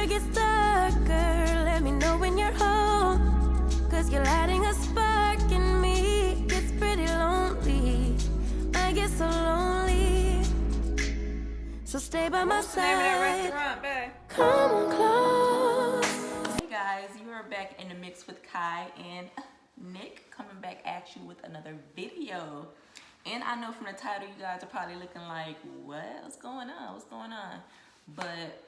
it gets darker, let me know when you're home. Cause you're lighting a spark in me. Gets pretty lonely. I get so lonely. So stay by my What's the name of that side. restaurant, babe? Come on close. Hey guys, you are back in the mix with Kai and Nick, coming back at you with another video. And I know from the title you guys are probably looking like, what's going on? What's going on? But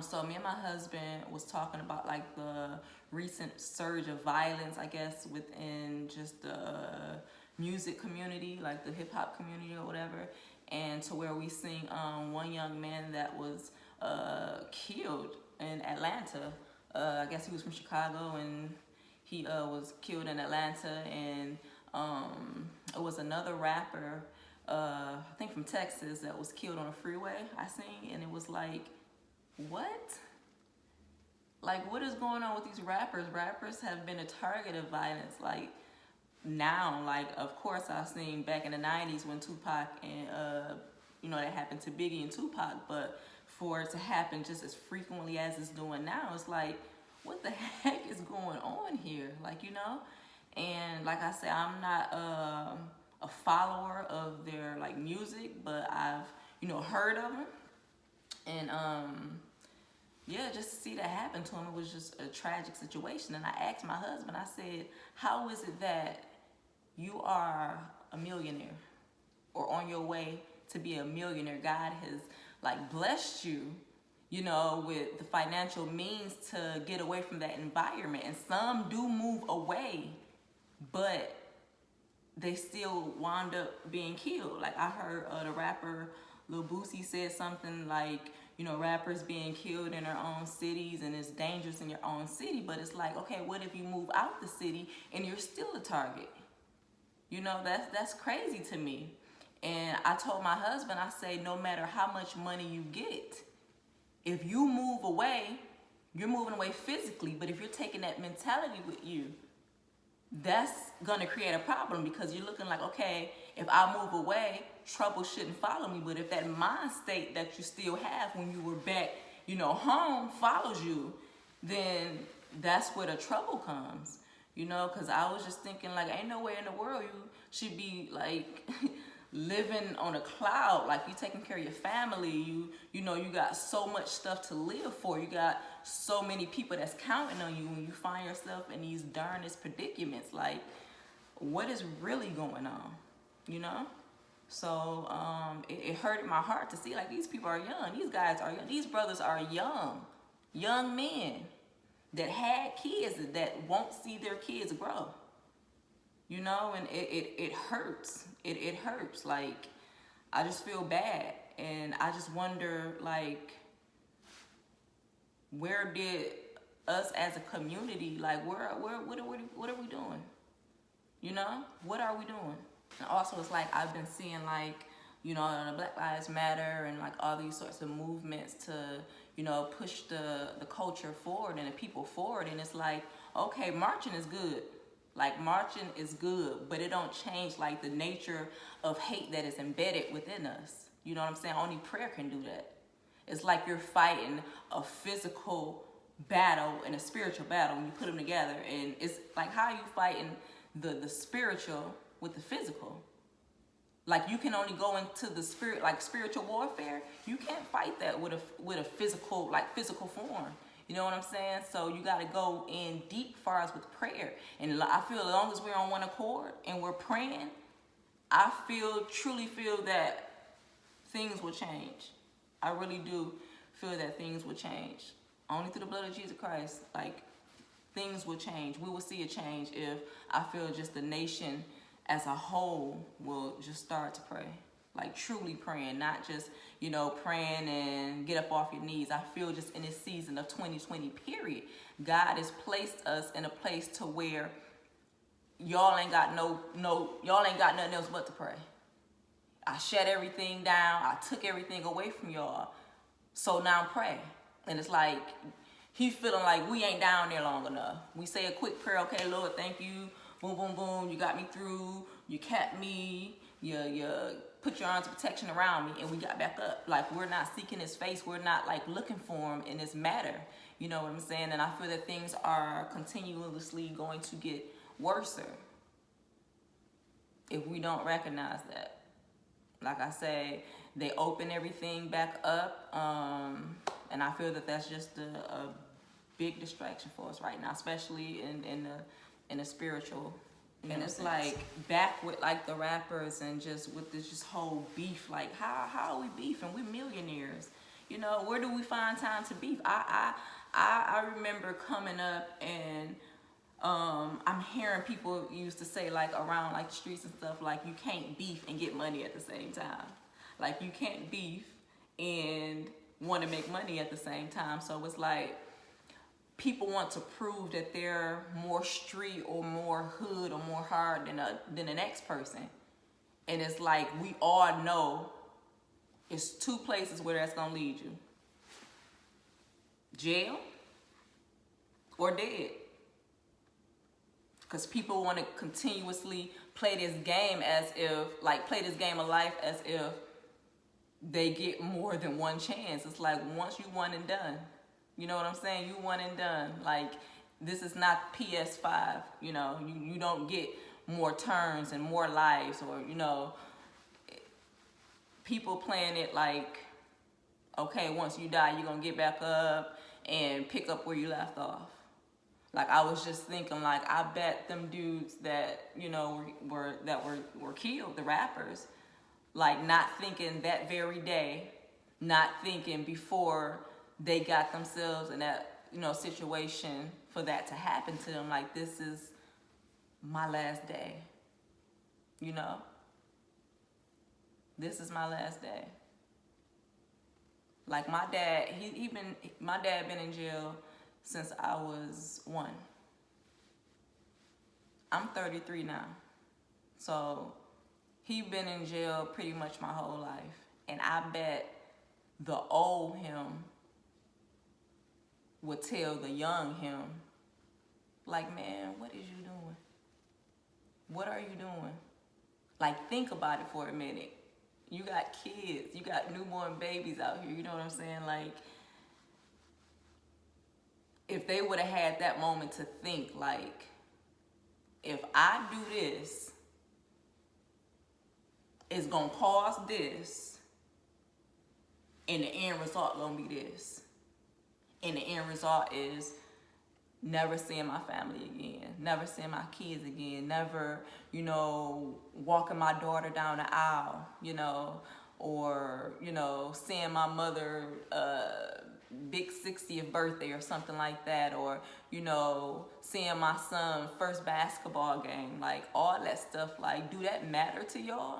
so me and my husband was talking about like the recent surge of violence, I guess, within just the music community, like the hip hop community or whatever. And to where we seen one young man that was killed in Atlanta. I guess he was from Chicago, and he was killed in Atlanta. And it was another rapper, I think from Texas, that was killed on a freeway, I seen. And it was like, what? Like, what is going on with these rappers? Rappers have been a target of violence, like, now. Like, of course, I've seen back in the 90s when Tupac and, that happened to Biggie and Tupac, but for it to happen just as frequently as it's doing now, it's like, what the heck is going on here? Like, and like I said, I'm not a follower of their, like, music, but I've, heard of them. And, yeah, just to see that happen to him, it was just a tragic situation. And I asked my husband, I said, how is it that you are a millionaire or on your way to be a millionaire? God has, like, blessed you, with the financial means to get away from that environment. And some do move away, but they still wound up being killed. Like, I heard the rapper Lil Boosie said something like, rappers being killed in their own cities, and it's dangerous in your own city. But it's like, okay, what if you move out the city and you're still a target? That's crazy to me. And I told my husband, I say, no matter how much money you get, if you move away, you're moving away physically. But if you're taking that mentality with you, that's gonna create a problem, because you're looking like, okay, if I move away, trouble shouldn't follow me. But if that mind state that you still have when you were back, home follows you, then that's where the trouble comes. Because I was just thinking, like, ain't no way in the world you should be like living on a cloud. Like, you taking care of your family, you got so much stuff to live for, you got so many people that's counting on you, when you find yourself in these darnest predicaments. Like, what is really going on? So it hurted my heart to see, like, these people are young, these guys are young, these brothers are young men that had kids that won't see their kids grow. And it hurts. It hurts. Like, I just feel bad. And I just wonder, like, where did us as a community, like, what are we doing? What are we doing? And also, it's like, I've been seeing, like, the Black Lives Matter and, like, all these sorts of movements to, push the culture forward and the people forward. And it's like, okay, marching is good. Like, marching is good, but it don't change, like, the nature of hate that is embedded within us. You know what I'm saying? Only prayer can do that. It's like you're fighting a physical battle and a spiritual battle when you put them together. And it's like, how are you fighting the spiritual with the physical? Like, you can only go into the spirit, like spiritual warfare. You can't fight that with a physical, like, physical form. You know what I'm saying? So you got to go in deep far as with prayer. And I feel as long as we're on one accord and we're praying, I truly feel that things will change. I really do feel that things will change. Only through the blood of Jesus Christ, like, things will change. We will see a change if I feel just the nation as a whole will just start to pray. Like, truly praying, not just, praying and get up off your knees. I feel just in this season of 2020 period, God has placed us in a place to where y'all ain't got y'all ain't got nothing else but to pray. I shut everything down. I took everything away from y'all. So now pray. And it's like, he's feeling like we ain't down there long enough. We say a quick prayer, okay, Lord, thank you. Boom, boom, boom. You got me through. You kept me. You put your arms of protection around me, and we got back up. Like, we're not seeking his face. We're not like looking for him in this matter. You know what I'm saying? And I feel that things are continuously going to get worse if we don't recognize that. Like I say, they open everything back up, and I feel that that's just a big distraction for us right now, especially in the spiritual. And it's like back with like the rappers and just with this just whole beef. Like, how are we beefing? We're millionaires. You know, where do we find time to beef? I remember coming up and I'm hearing people used to say, like, around like the streets and stuff, like, you can't beef and get money at the same time. Like, you can't beef and want to make money at the same time. So it's like people want to prove that they're more street or more hood or more hard than the next person. And it's like, we all know it's two places where that's gonna lead you: jail or dead. Because people want to continuously play this game play this game of life as if they get more than one chance. It's like, once you one and done. You know what I'm saying? You one and done. Like, this is not PS5. You know, you don't get more turns and more lives, or, you know, people playing it like, okay, once you die, you're going to get back up and pick up where you left off. Like, I was just thinking, like, I bet them dudes that, you know, were killed, the rappers, like, not thinking that very day, not thinking before they got themselves in that, you know, situation for that to happen to them. Like, this is my last day, you know? This is my last day. Like, my dad, my dad been in jail since I was 1. I'm 33 now. So he been in jail pretty much my whole life. And I bet the old him would tell the young him, like, man, what is you doing? What are you doing? Like, think about it for a minute. You got kids, you got newborn babies out here, you know what I'm saying? Like, if they would have had that moment to think, like, if I do this, it's gonna cause this, and the end result gonna be this. And the end result is never seeing my family again, never seeing my kids again, never, you know, walking my daughter down the aisle, you know, or, you know, seeing my mother big 60th birthday or something like that, or, you know, seeing my son first basketball game, like, all that stuff. Like, do that matter to y'all?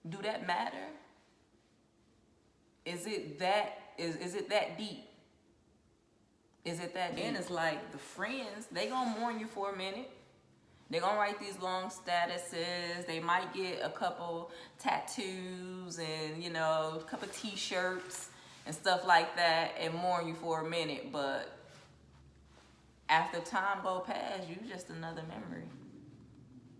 Do that matter? Is it that deep? Is it that deep? And it's like, the friends, they gonna mourn you for a minute. They gonna write these long statuses. They might get a couple tattoos and, you know, a couple t-shirts and stuff like that and mourn you for a minute. But after time go past, you just another memory.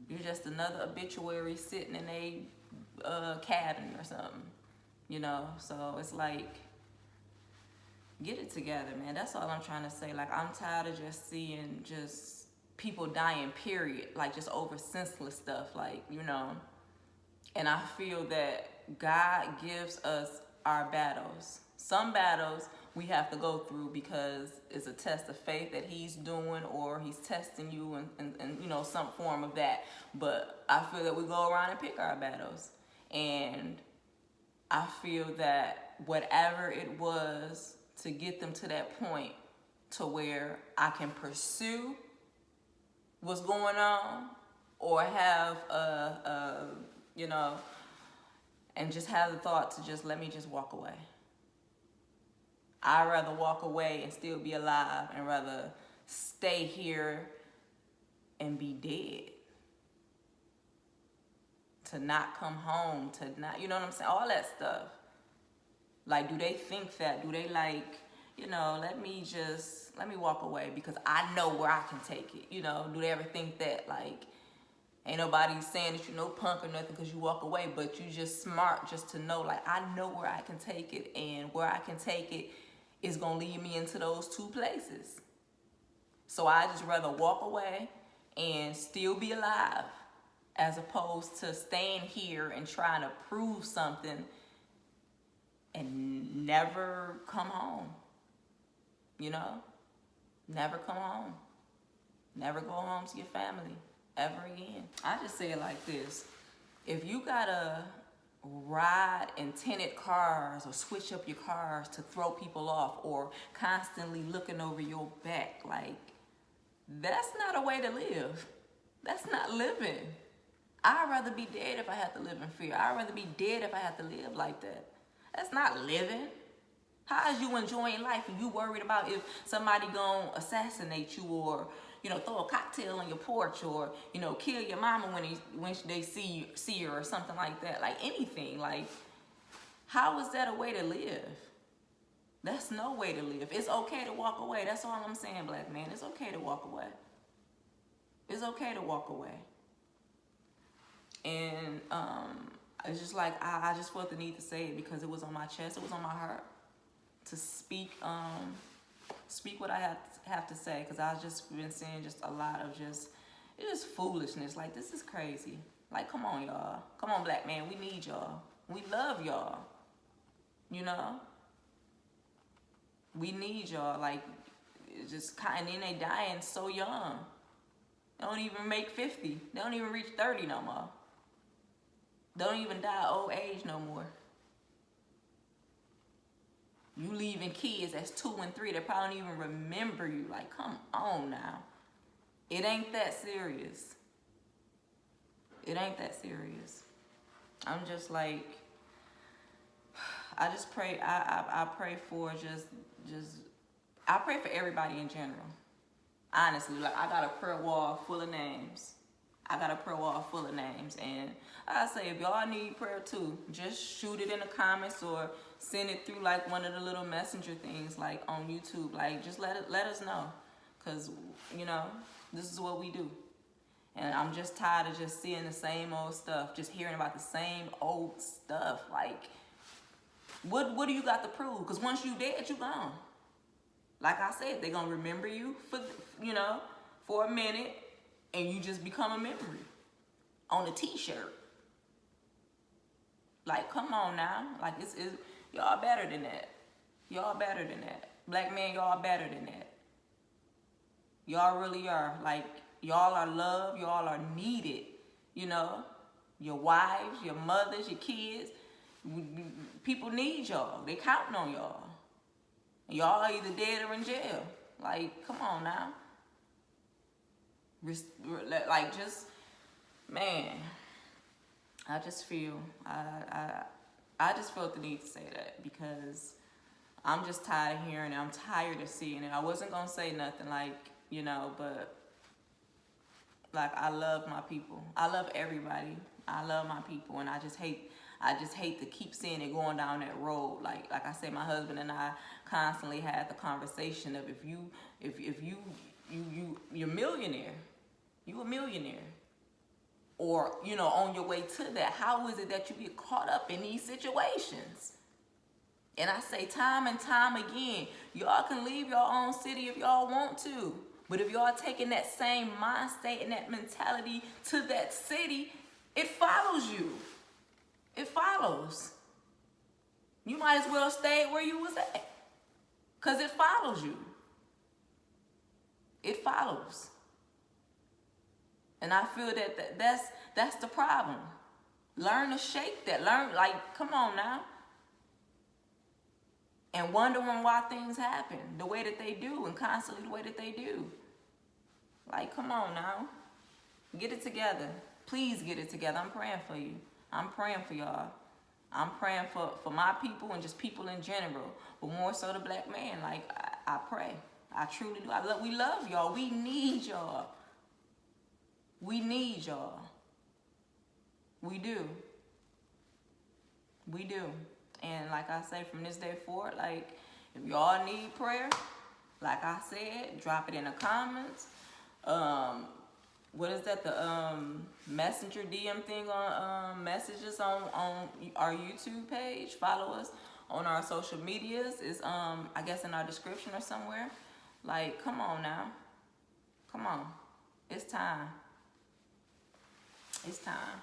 You're just another obituary sitting in a cabin or something, you know? So it's like, get it together, man. That's all I'm trying to say. Like, I'm tired of just seeing just people dying, period. Like, just over senseless stuff, like, you know. And I feel that God gives us our battles. Some battles we have to go through because it's a test of faith that he's doing, or he's testing you and you know, some form of that. But I feel that we go around and pick our battles. And I feel that whatever it was to get them to that point to where I can pursue what's going on, or have you know, and just have the thought to just let me just walk away. I'd rather walk away and still be alive, and rather stay here and be dead. To not come home, to not, you know what I'm saying? All that stuff. Like, do they think that? Do they, like, you know, let me walk away because I know where I can take it? You know, do they ever think that, like, Ain't nobody saying that you no punk or nothing because you walk away, but you just smart just to know, like, I know where I can take it, and where I can take it is going to lead me into those two places. So I just rather walk away and still be alive as opposed to staying here and trying to prove something and never come home. You know? Never come home. Never go home to your family ever again. I just say it like this. If you gotta ride in tinted cars or switch up your cars to throw people off or constantly looking over your back, like, that's not a way to live. That's not living. I'd rather be dead if I had to live in fear. I'd rather be dead if I had to live like that. That's not living. How is you enjoying life and you worried about if somebody gonna assassinate you or, you know, throw a cocktail on your porch or, you know, kill your mama when they see her or something like that? Like anything. Like, how is that a way to live? That's no way to live. It's okay to walk away. That's all I'm saying, black man. It's okay to walk away. It's okay to walk away. And it's just like I just felt the need to say it because it was on my chest. It was on my heart to speak what I have to say, because I've just been seeing just a lot of it's just foolishness. Like, this is crazy. Like, come on, y'all. Come on, black man. We need y'all. We love y'all. You know? We need y'all. Like, it's just kind of, and they dying so young. They don't even make 50. They don't even reach 30 no more. They don't even die old age no more. You leaving kids that's 2 and 3 that probably don't even remember you. Like, come on now. It ain't that serious. It ain't that serious. I'm just like, I just pray. I pray for I pray for everybody in general. Honestly, like, I got a prayer wall full of names. And I say, if y'all need prayer too, just shoot it in the comments or send it through like one of the little messenger things like on YouTube. Like, just let us know, because, you know, this is what we do. And I'm just tired of just seeing the same old stuff, just hearing about the same old stuff. Like, what do you got to prove? Because once you dead, you gone. Like I said, they're gonna remember you for a minute, and you just become a memory on a t-shirt. Like, come on now. Like, it's y'all better than that. Y'all better than that. Black men, y'all better than that. Y'all really are. Like, y'all are loved. Y'all are needed. You know? Your wives, your mothers, your kids. People need y'all. They counting on y'all. Y'all are either dead or in jail. Like, come on now. Like, just, man, I just feel, I just felt the need to say that because I'm just tired of hearing it. I'm tired of seeing it. I wasn't going to say nothing like, you know, but like, I love my people. I love everybody. I love my people, and I just hate to keep seeing it going down that road. Like I said, my husband and I constantly had the conversation of if you're a millionaire, or, you know, on your way to that, how is it that you get caught up in these situations? And I say time and time again, y'all can leave your own city if y'all want to, but if y'all taking that same mind state and that mentality to that city, it follows you. It follows. You might as well stay where you was at, because it follows you. It follows. And I feel that's the problem. Learn to shake that. Learn, like, come on now. And wondering why things happen the way that they do, and constantly the way that they do. Like, come on now. Get it together. Please get it together. I'm praying for you. I'm praying for y'all. I'm praying for my people and just people in general, but more so the black man. Like, I pray. I truly do. We love y'all. We need y'all. We need y'all. We do. We do. And like I say, from this day forward, like, if y'all need prayer, like I said, drop it in the comments. what is that, the messenger DM thing on messages on our YouTube page. Follow us on our social medias. Is I guess in our description or somewhere. Like, come on now. Come on. It's time. It's time.